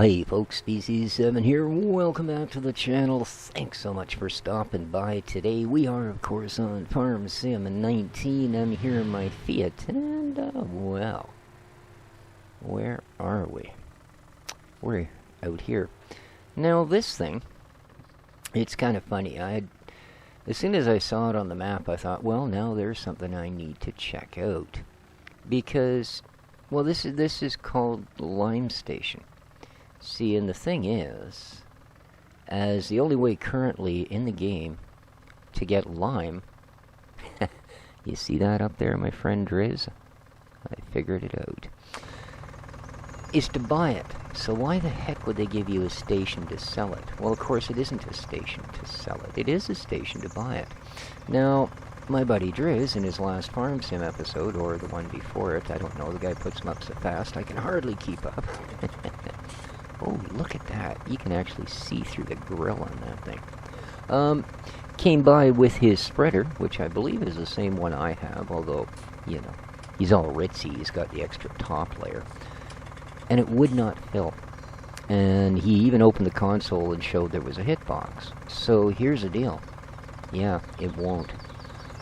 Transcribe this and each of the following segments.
Hey folks, Species7 here. Welcome back to the channel. Thanks so much for stopping by today. We are, of course, on Farm Sim 19. I'm here in my Fiat, and, well, where are we? We're out here. Now, this thing, it's kind of funny. As soon as I saw it on the map, I thought, well, now there's something I need to check out. Because, well, this is called Lime Station. See, and the thing is, as the only way currently in the game to get lime, you see that up there, my friend Driz? I figured it out. Is to buy it. So why the heck would they give you a station to sell it? Well, of course, it isn't a station to sell it. It is a station to buy it. Now, my buddy Driz, in his last Farm Sim episode, or the one before it, I don't know, the guy puts them up so fast, I can hardly keep up. Oh, look at that. You can actually see through the grill on that thing. Came by with his spreader, which I believe is the same one I have, although, you know, he's all ritzy. He's got the extra top layer. And it would not fill. And he even opened the console and showed there was a hitbox. So here's the deal. Yeah, it won't.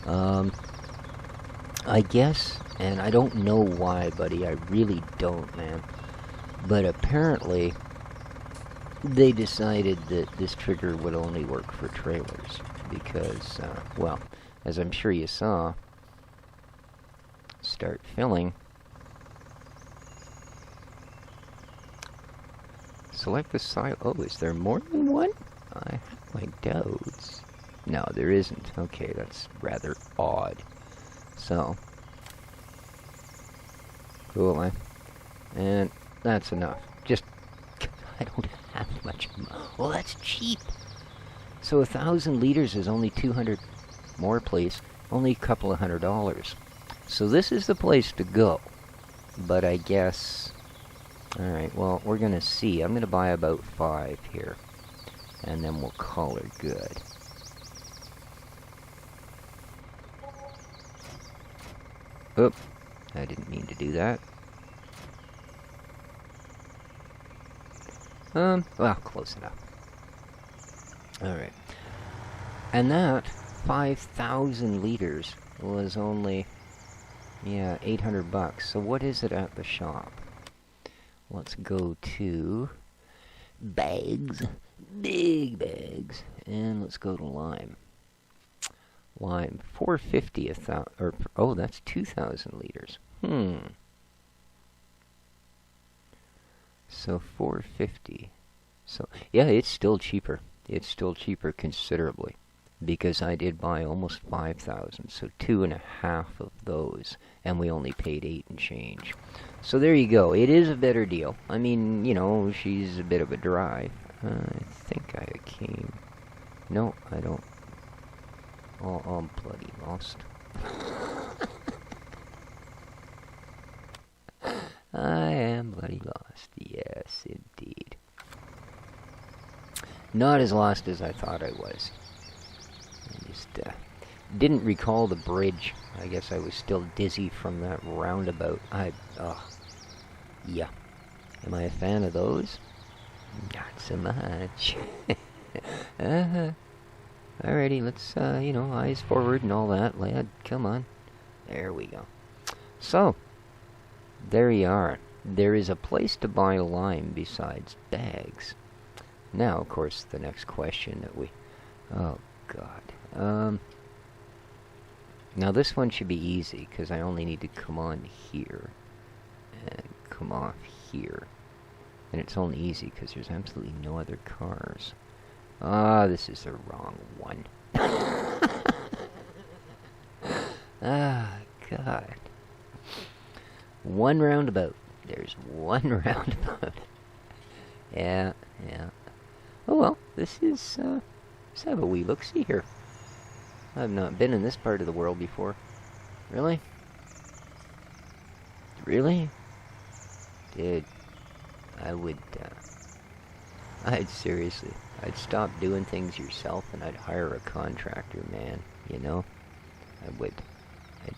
I guess, and I don't know why, buddy. I really don't, man. But apparently, they decided that this trigger would only work for trailers. Because, well, as I'm sure you saw, start filling. Select the side. Oh, is there more than one? I have my doubts. No, there isn't. Okay, that's rather odd. So, cool, eh? And that's enough. Just, I don't have much. Well, that's cheap. So 1,000 liters is only 200 more, please. Only a couple of $100. So this is the place to go. But I guess, all right. Well, we're gonna see. I'm gonna buy about 5 here, and then we'll call her good. Oop! I didn't mean to do that. Well, close enough. Alright. And that 5,000 liters was only, yeah, 800 bucks. So what is it at the shop? Let's go to bags, big bags, and let's go to lime. Lime, 450 a thousand, or, oh, that's 2,000 liters. So 450. So yeah, it's still cheaper. It's still cheaper considerably, because I did buy almost 5,000. So 2.5 of those, and we only paid 8 and change. So there you go. It is a better deal. I mean, you know, she's a bit of a drive. I think I came. No, I don't. Oh, I'm bloody lost. I am bloody lost. Yes, indeed. Not as lost as I thought I was. I just didn't recall the bridge. I guess I was still dizzy from that roundabout. Yeah. Am I a fan of those? Not so much. Alrighty, let's, you know, eyes forward and all that, lad. Come on. There we go. So, there you are. There is a place to buy lime besides bags. Now, of course, the next question that we... Oh, God. Now, this one should be easy, because I only need to come on here and come off here. And it's only easy, because there's absolutely no other cars. Ah, this is the wrong one. Ah, God. One roundabout. There's one roundabout. Yeah. Oh well, this is, let's have a wee look-see here. I've not been in this part of the world before. Really? Really? Dude, I'd seriously, I'd stop doing things yourself and I'd hire a contractor, man, you know? I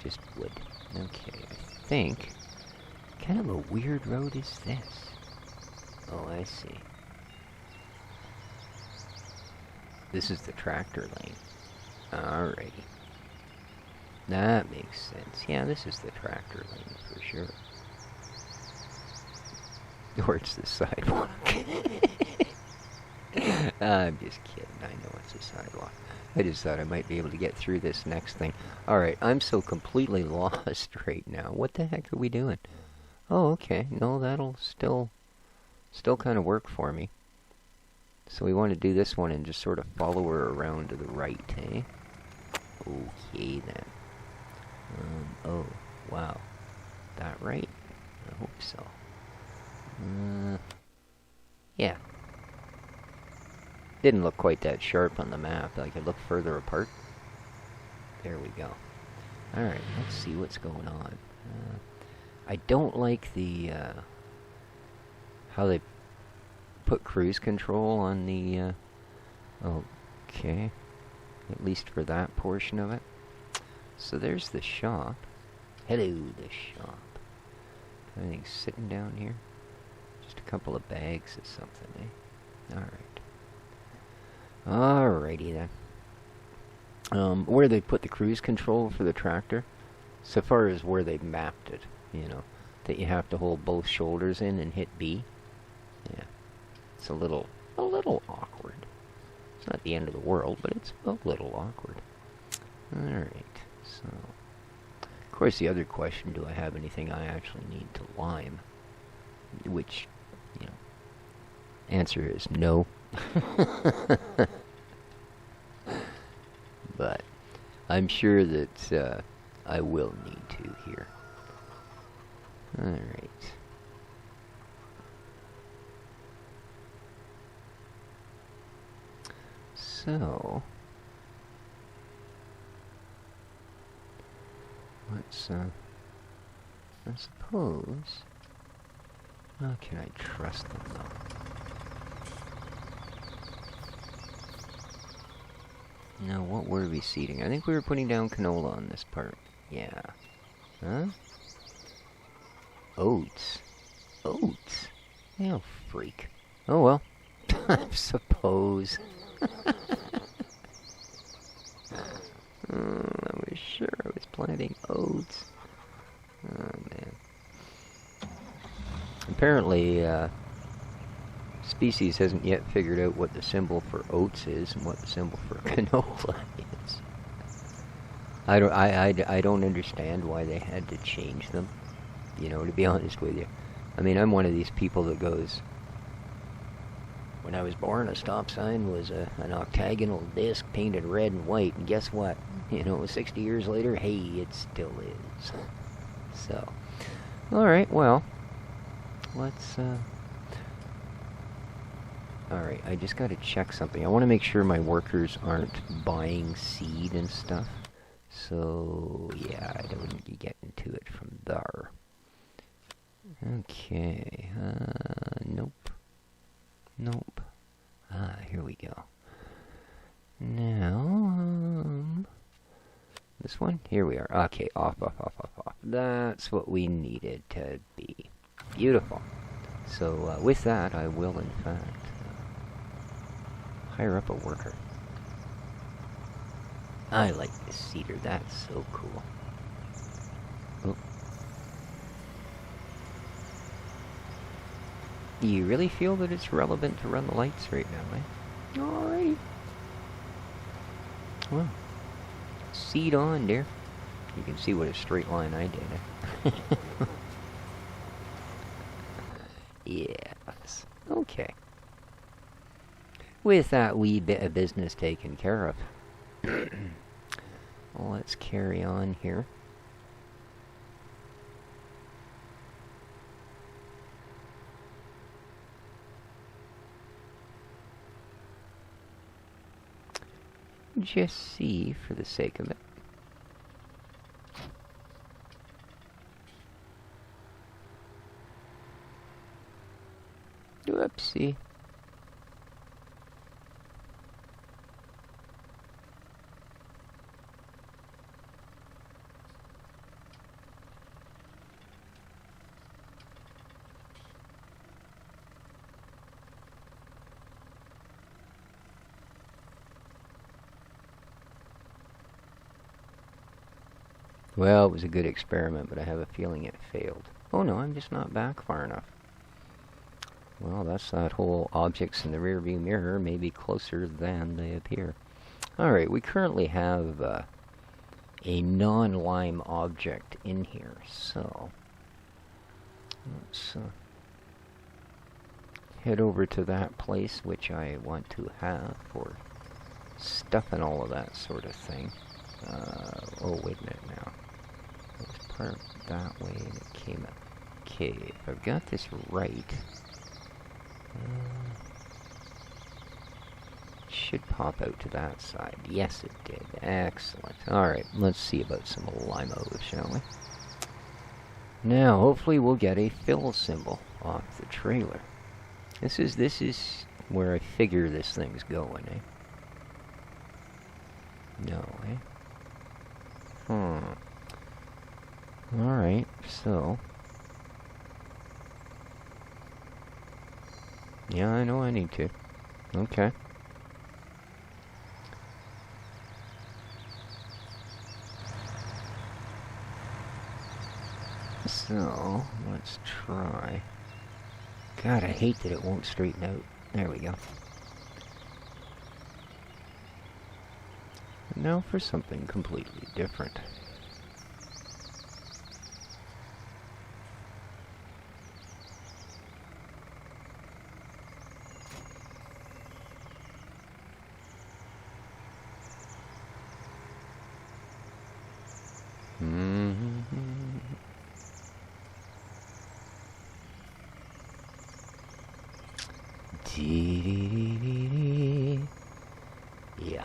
just would. Okay, I think, kind of a weird road is this? Oh, I see. This is the tractor lane. Alrighty. That makes sense. Yeah, this is the tractor lane for sure. Or it's the sidewalk. I'm just kidding. I know it's a sidewalk. I just thought I might be able to get through this next thing. Alright, I'm so completely lost right now. What the heck are we doing? Oh, okay. No, that'll still kind of work for me. So we want to do this one and just sort of follow her around to the right, eh? Okay, then. Oh, wow. That right? I hope so. Yeah. Didn't look quite that sharp on the map. I could look further apart. There we go. Alright, let's see what's going on. I don't like the, how they put cruise control on the, okay. At least for that portion of it. So there's the shop. Hello, the shop. Anything sitting down here? Just a couple of bags of something, eh? Alright. Alrighty then. Where they put the cruise control for the tractor, so far as where they've mapped it, you know, that you have to hold both shoulders in and hit B. Yeah. It's a little awkward. It's not the end of the world, but it's a little awkward. Alright, so... Of course, the other question, do I have anything I actually need to lime? Which, you know, answer is no. But I'm sure that I will need to here. Alright. So, let's, I suppose... How can I trust them, though? Now, what were we seeding? I think we were putting down canola on this part. Yeah. Huh? Oats. Oats? Oh, freak. Oh, well. I suppose. I was sure I was planting oats. Oh, man. Apparently, species hasn't yet figured out what the symbol for oats is and what the symbol for canola is. I don't understand why they had to change them, you know, to be honest with you. I mean, I'm one of these people that goes, when I was born, a stop sign was an octagonal disc painted red and white, and guess what? You know, 60 years later, hey, it still is. So, alright, well, let's, alright, I just gotta check something. I want to make sure my workers aren't buying seed and stuff. So, yeah, I don't need to get into it from there. Okay, nope. Nope. Ah, here we go. Now, this one? Here we are. Okay, off. That's what we needed to be. Beautiful. So, with that, I will, in fact, hire up a worker. I like this cedar. That's so cool. Oh. Do you really feel that it's relevant to run the lights right now, eh? Alrighty. Well, seed on, dear. You can see what a straight line I did, eh? Yes. Okay. With that wee bit of business taken care of, let's carry on here. Just see for the sake of it. Whoopsie. Well, it was a good experiment, but I have a feeling it failed. Oh no, I'm just not back far enough. Well, that's that whole objects in the rearview mirror may be closer than they appear. Alright, we currently have a non-lime object in here, so let's head over to that place which I want to have for stuff and all of that sort of thing. Oh, wait a minute now. It was parked that way and it came up. Okay, if I've got this right, should pop out to that side. Yes, it did. Excellent. Alright, let's see about some limo, shall we? Now, hopefully we'll get a fill symbol off the trailer. This is where I figure this thing's going, eh? No, eh? Alright, so... yeah, I know I need to. Okay. So, let's try. God, I hate that it won't straighten out. There we go. Now for something completely different. Yeah.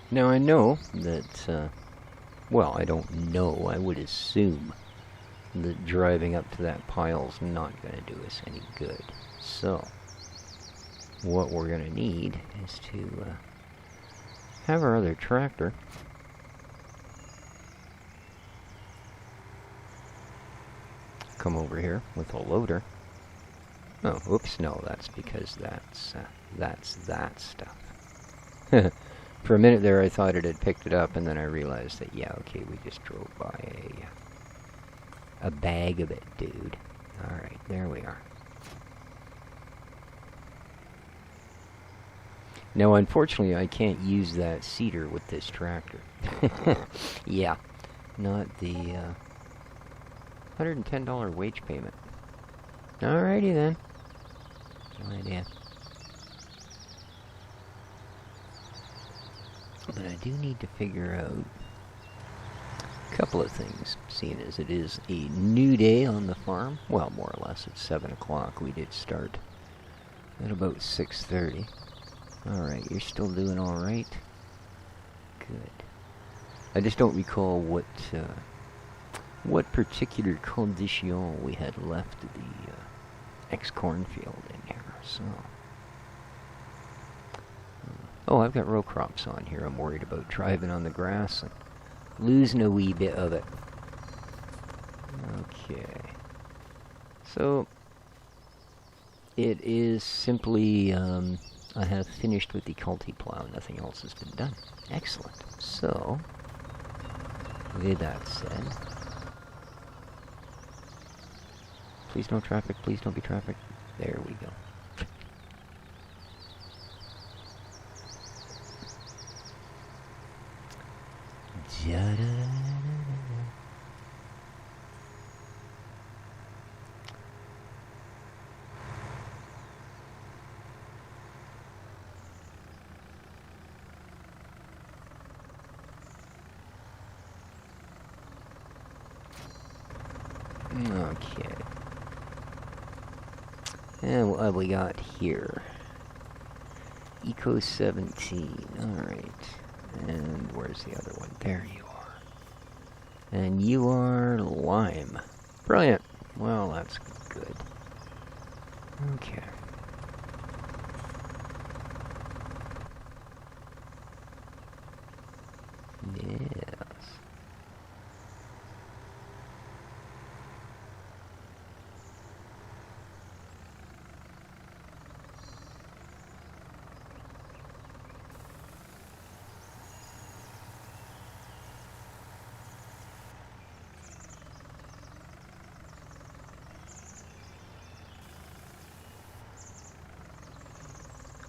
Now I know that, well, I don't know, I would assume that driving up to that pile's not going to do us any good. So, what we're going to need is to have our other tractor come over here with a loader. Oh, oops, no, that's because that's that stuff. For a minute there I thought it had picked it up, and then I realized that, yeah, okay, we just drove by a bag of it, dude. Alright, there we are. Now, unfortunately, I can't use that seeder with this tractor. Yeah, not the $110 wage payment. Alrighty then. No idea. But I do need to figure out a couple of things, seeing as it is a new day on the farm. Well, more or less, it's 7 o'clock. We did start at about 6:30. Alright, you're still doing alright? Good. I just don't recall what particular condition we had left the ex-cornfield in here, so... Oh, I've got row crops on here. I'm worried about driving on the grass and losing a wee bit of it. Okay. So, it is simply, I have finished with the Culti-plow. Nothing else has been done. Excellent. So, with that said... Please no traffic, please don't be traffic. There we go. Okay. And what have we got here? Eco 17. Alright. And where's the other one? There you are. And you are lime. Brilliant. Well, that's good. Okay. Yes.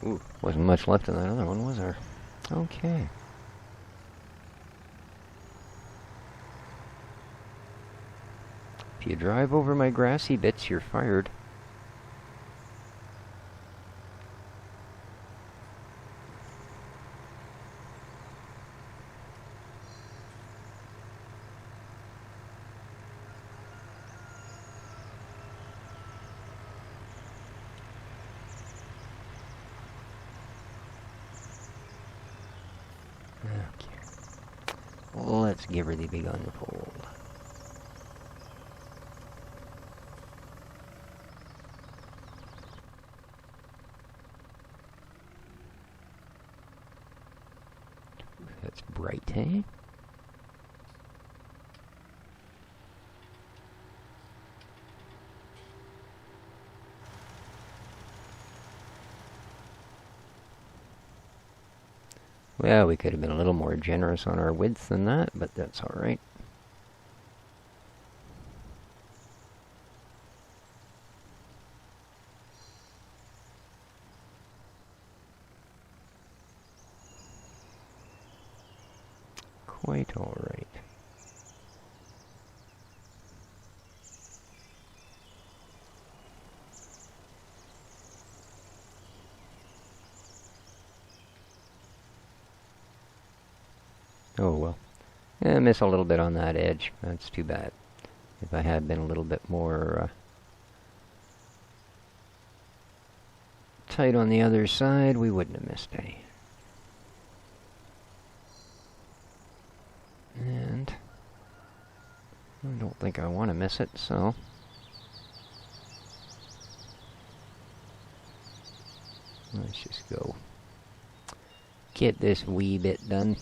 Ooh, wasn't much left in that other one, was there? Okay. If you drive over my grassy bits, you're fired. Okay. Let's give her the big unfold. That's bright, eh? Well, we could have been a little more generous on our width than that, but that's all right. Quite all right. Oh well. I miss a little bit on that edge. That's too bad. If I had been a little bit more tight on the other side, we wouldn't have missed any. And I don't think I want to miss it, so let's just go get this wee bit done.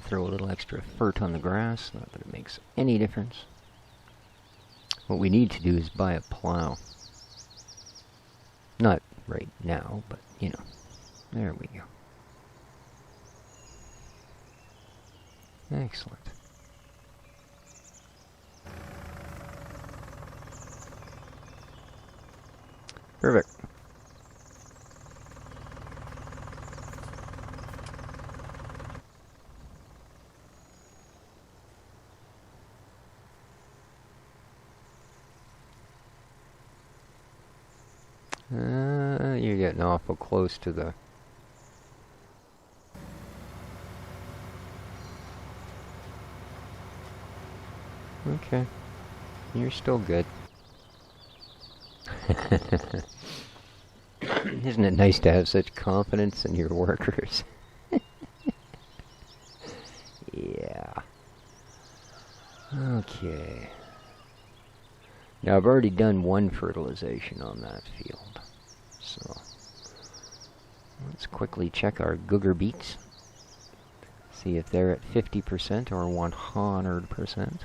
Throw a little extra fert on the grass, not that it makes any difference. What we need to do is buy a plow. Not right now, but you know, there we go. Excellent. Perfect. You're getting awful close to the... Okay. You're still good. Isn't it nice to have such confidence in your workers? Yeah. Okay. Now I've already done one fertilization on that field. So let's quickly check our googer beaks. See if they're at 50% or 100%.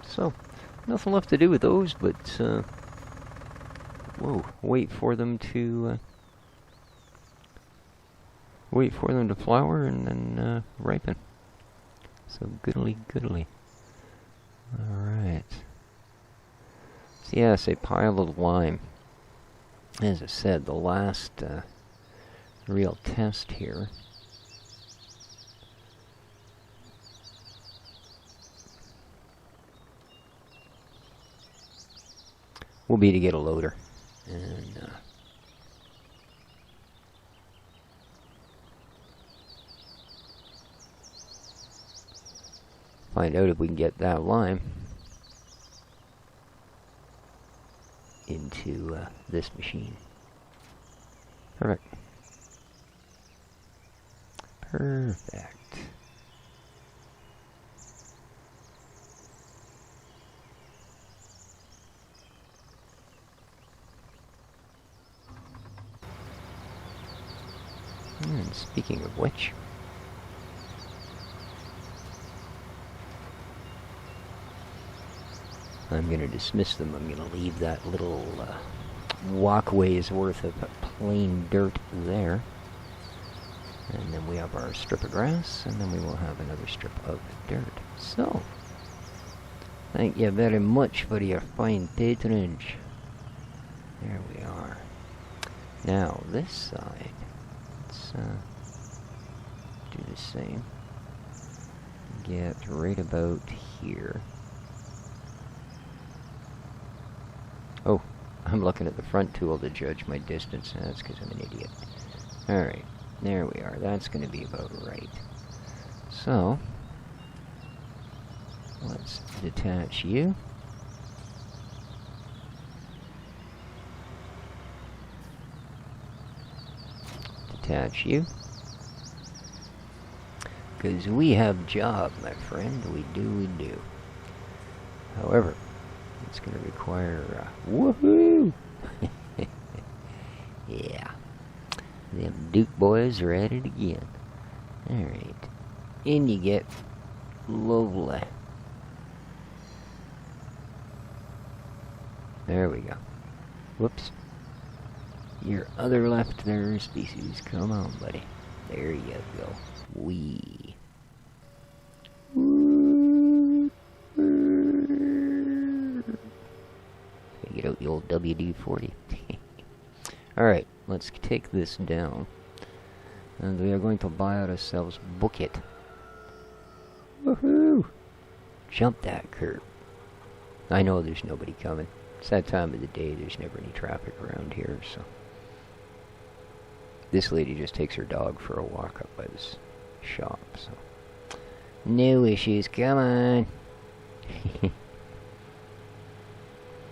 So, nothing left to do with those, but wait for them to flower and then ripen. So goodly. All right. So yes, a pile of lime. As I said, the last real test here. Will be to get a loader and find out if we can get that lime. into this machine. Perfect. Perfect. And speaking of which, I'm going to dismiss them. I'm going to leave that little walkway's worth of plain dirt there. And then we have our strip of grass, and then we will have another strip of dirt. So, thank you very much for your fine patronage. There we are. Now, this side, let's do the same. Get right about here. Oh, I'm looking at the front tool to judge my distance. That's because I'm an idiot. Alright, there we are. That's going to be about right. So, let's detach you. Detach you. Because we have job, my friend. We do. However, it's going to require, woohoo! Yeah. Them Duke boys are at it again. Alright. In you get. Lovely. There we go. Whoops. Your other left there, species. Come on, buddy. There you go. Wee. Get out the old WD-40. Alright, let's take this down. And we are going to buy ourselves bucket. Woohoo! Jump that curb. I know there's nobody coming. It's that time of the day, there's never any traffic around here, so. This lady just takes her dog for a walk up by this shop, so. No issues, come on.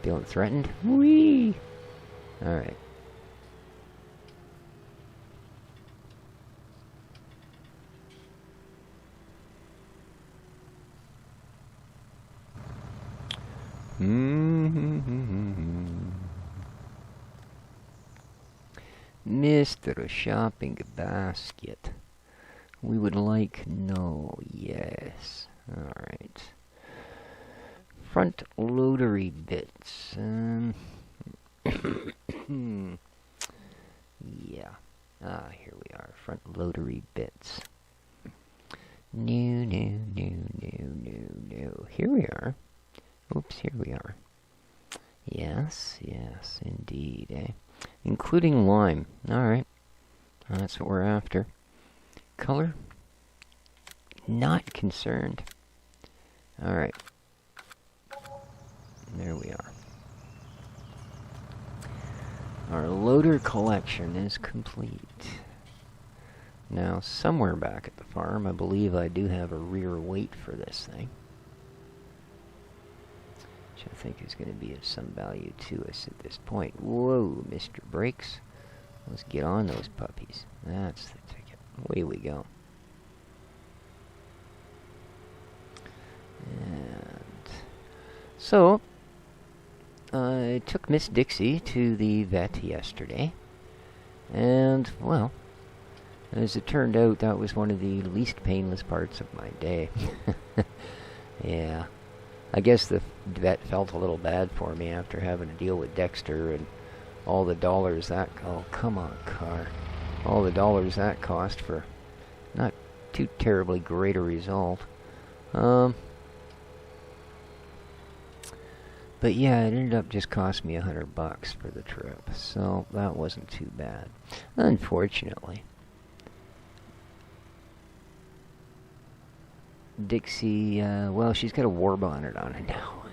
Feeling threatened? Whee! Alright. Mr. Shopping Basket. We would like no, yes. Alright. Front loadery bits. Yeah. Here we are. Front loadery bits. No. Here we are. Oops, here we are. Yes, indeed, eh? Including lime. Alright. That's what we're after. Color? Not concerned. Alright. There we are. Our loader collection is complete. Now, somewhere back at the farm, I believe I do have a rear weight for this thing. Which I think is going to be of some value to us at this point. Whoa, Mr. Brakes. Let's get on those puppies. That's the ticket. Away we go. And so, I took Miss Dixie to the vet yesterday. And, well, as it turned out, that was one of the least painless parts of my day. Yeah. I guess the vet felt a little bad for me after having to deal with Dexter and all the dollars that... Oh, come on, car. All the dollars that cost for not too terribly great a result. But yeah, it ended up just costing me $100 for the trip, so that wasn't too bad. Unfortunately. Dixie, well, she's got a war bonnet on it now.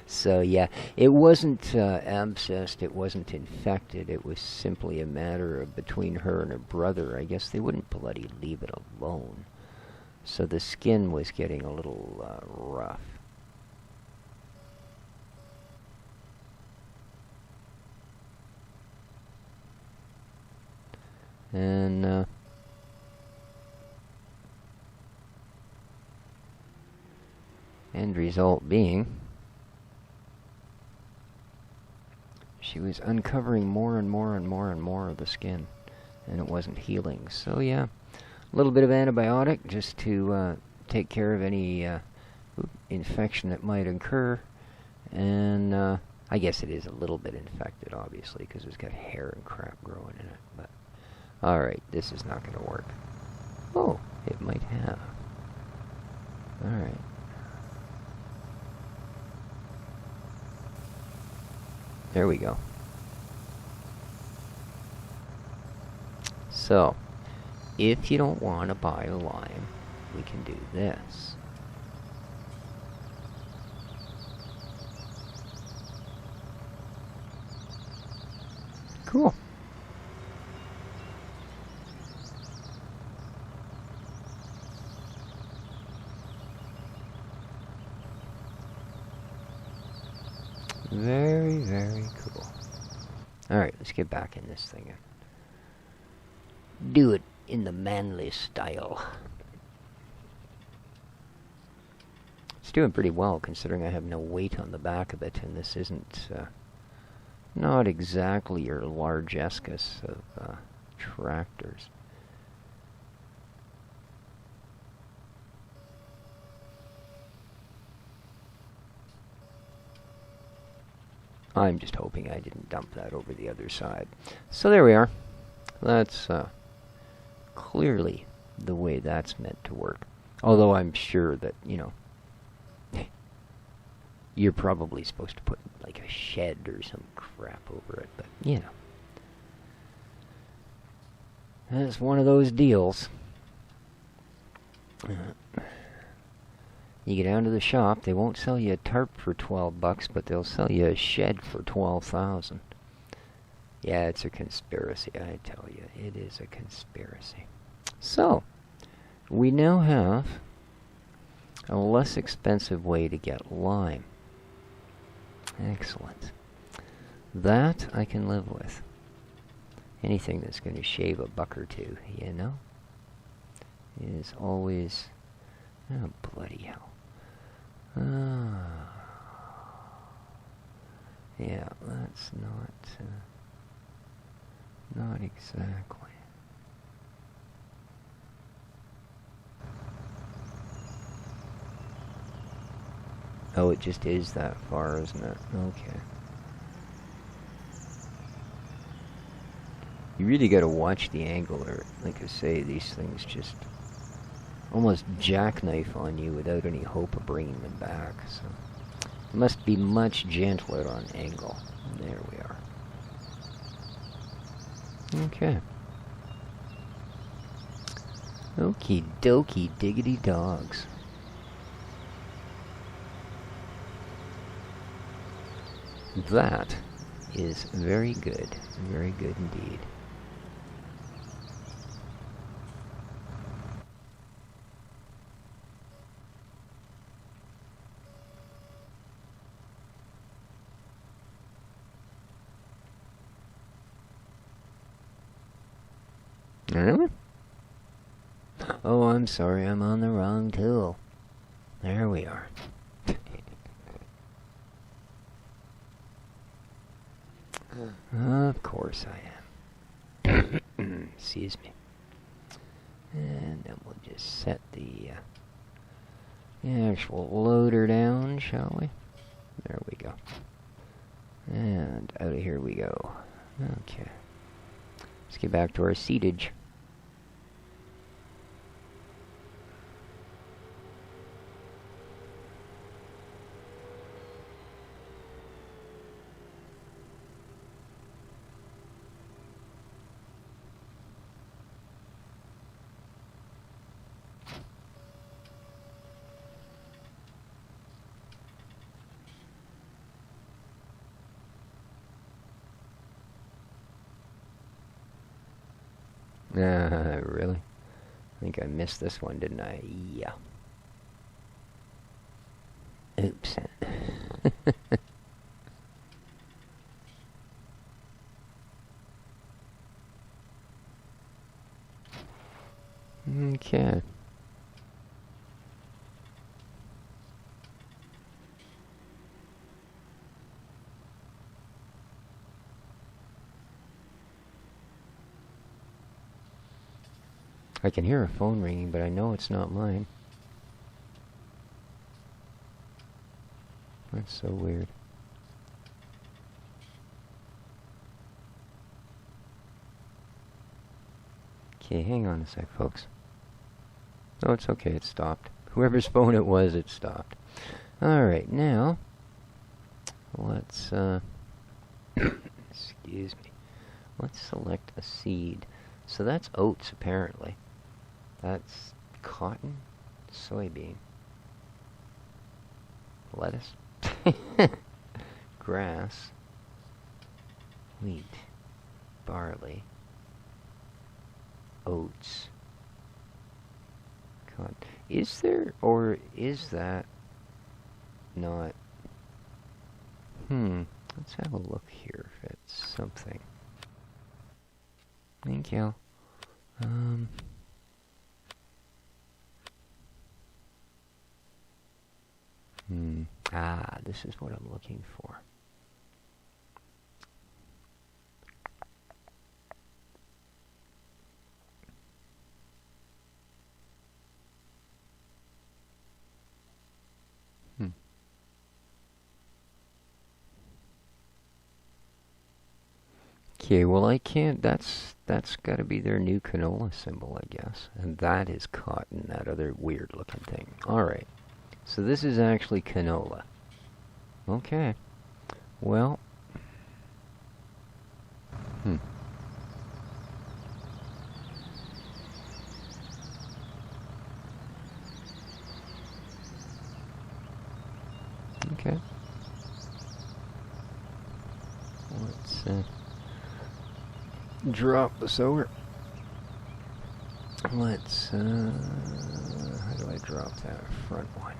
So yeah, it wasn't abscessed, it wasn't infected, it was simply a matter of between her and her brother. I guess they wouldn't bloody leave it alone. So the skin was getting a little rough. And end result being she was uncovering more and more and more and more of the skin, and it wasn't healing. So yeah, a little bit of antibiotic just to take care of any infection that might occur. And I guess it is a little bit infected, obviously, because it's got hair and crap growing in it. But alright, this is not going to work. Oh, it might have. Alright. There we go. So, if you don't want to buy a lime, we can do this. Cool. Very, very cool. Alright, let's get back in this thing and do it in the manly style. It's doing pretty well, considering I have no weight on the back of it, and this isn't not exactly your largescus of tractors. I'm just hoping I didn't dump that over the other side. So there we are. That's clearly the way that's meant to work. Although I'm sure that, you know, you're probably supposed to put like a shed or some crap over it, but you know. That's one of those deals. You get down to the shop, they won't sell you a tarp for $12, but they'll sell you a shed for $12,000. Yeah, it's a conspiracy, I tell you. It is a conspiracy. So, we now have a less expensive way to get lime. Excellent. That I can live with. Anything that's going to shave a buck or two, you know, is always... Oh, bloody hell. Yeah, that's not exactly. Oh, it just is that far, isn't it? Okay. You really gotta watch the angle, or, like I say, these things just almost jackknife on you without any hope of bringing them back, so it must be much gentler on angle. There we are. Okay. Okie dokie diggity dogs. That is very good. Very good indeed. Really? Oh, I'm sorry, I'm on the wrong tool. There we are. Of course I am. Excuse me. And then we'll just set the actual loader down, shall we? There we go. And out of here we go. Okay. Let's get back to our seatage. Really? I think I missed this one, didn't I? Yeah. Oops. Okay. I can hear a phone ringing, but I know it's not mine. That's so weird. Okay, hang on a sec, folks. Oh, it's okay, it stopped. Whoever's phone it was, it stopped. Alright, now, let's, excuse me. Let's select a seed. So that's oats, apparently. That's cotton, soybean, lettuce, grass, wheat, barley, oats, cotton. Is there, or is that not? Let's have a look here if it's something. Thank you. This is what I'm looking for. Okay, well I can't, that's gotta be their new canola symbol, I guess. And that is cotton, that other weird looking thing. Alright, so this is actually canola. Okay, well, okay. Let's drop this over. Let's, how do I drop that front one?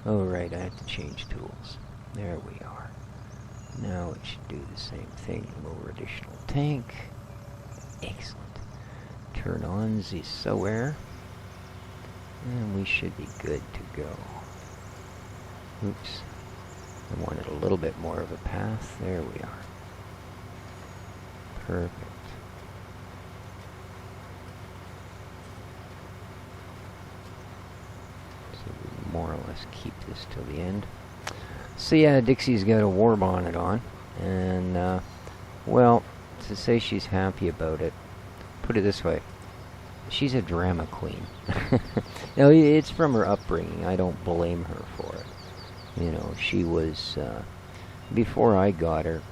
Oh, right, I have to change tools. There we are. Now it should do the same thing. Lower additional tank. Excellent. Turn on the sower. And we should be good to go. Oops. I wanted a little bit more of a path. There we are. Perfect. So we more or less keep this till the end. So yeah, Dixie's got a war bonnet on, and well, to say she's happy about it, put it this way, she's a drama queen. No, it's from her upbringing. I don't blame her for it. You know, she was, before I got her,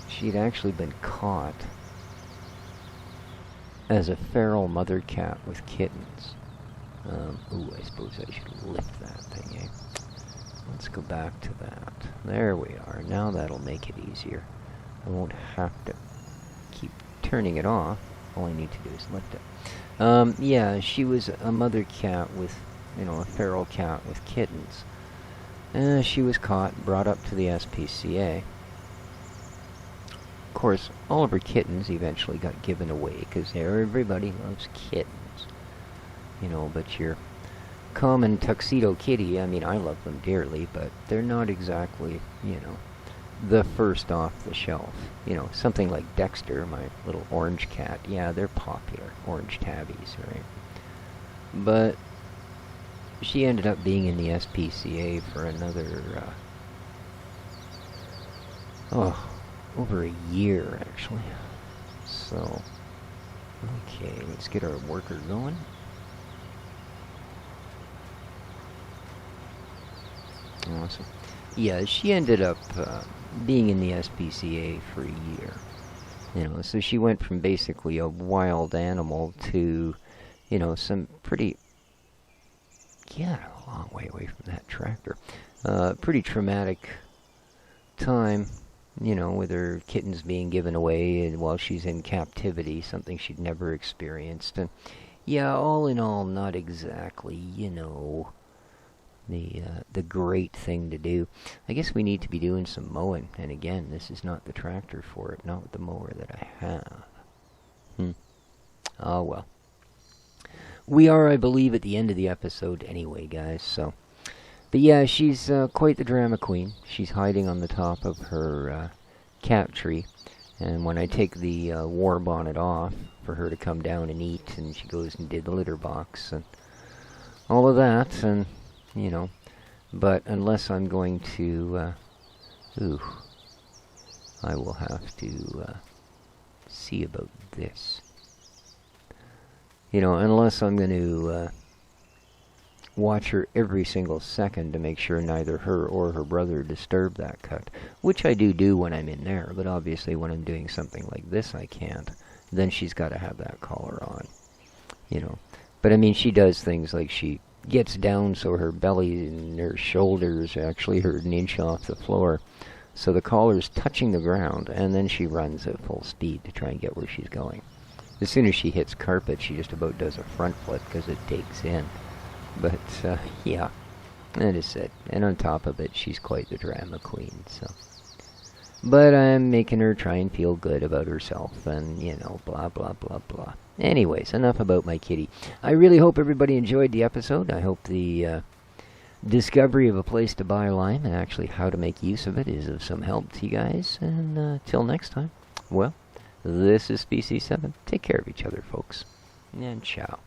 she'd actually been caught as a feral mother cat with kittens. Ooh, I suppose I should lift that thing, eh? Let's go back to that. There we are. Now that'll make it easier. I won't have to keep turning it off. All I need to do is lift it. Yeah, she was a mother cat with, you know, a feral cat with kittens. She was caught, brought up to the SPCA. Of course, all of her kittens eventually got given away, because everybody loves kittens. You know, but your common tuxedo kitty, I mean, I love them dearly, but they're not exactly, you know, the first off the shelf. You know, something like Dexter, my little orange cat, yeah, they're popular. Orange tabbies, right? But she ended up being in the SPCA for another, over a year, actually. So, okay, let's get our worker going. Awesome. Yeah, she ended up being in the SPCA for a year. You know, so she went from basically a wild animal to, you know, some pretty, yeah, a long way away from that tractor. Pretty traumatic time, you know, with her kittens being given away and while she's in captivity, something she'd never experienced. And yeah, all in all, not exactly, you know, the great thing to do. I guess we need to be doing some mowing, and again, this is not the tractor for it, not with the mower that I have. Oh well. We are, I believe, at the end of the episode anyway, guys, so. But yeah, she's quite the drama queen. She's hiding on the top of her cat tree. And when I take the war bonnet off for her to come down and eat, and she goes and did the litter box and all of that, and, you know. But unless I'm going to, I will have to see about this. You know, unless I'm going to watch her every single second to make sure neither her or her brother disturb that cut, which I do when I'm in there, but obviously when I'm doing something like this I can't. Then she's got to have that collar on, you know. But I mean, she does things like she gets down so her belly and her shoulders actually are an inch off the floor, so the collar's touching the ground, and then she runs at full speed to try and get where she's going. As soon as she hits carpet, she just about does a front flip because it digs in. But, yeah, that is it. And on top of it, she's quite the drama queen, so. But I'm making her try and feel good about herself, and, you know, blah, blah, blah, blah. Anyways, enough about my kitty. I really hope everybody enjoyed the episode. I hope the discovery of a place to buy lime and actually how to make use of it is of some help to you guys. And till next time, well, this is pt.11. Take care of each other, folks. And ciao.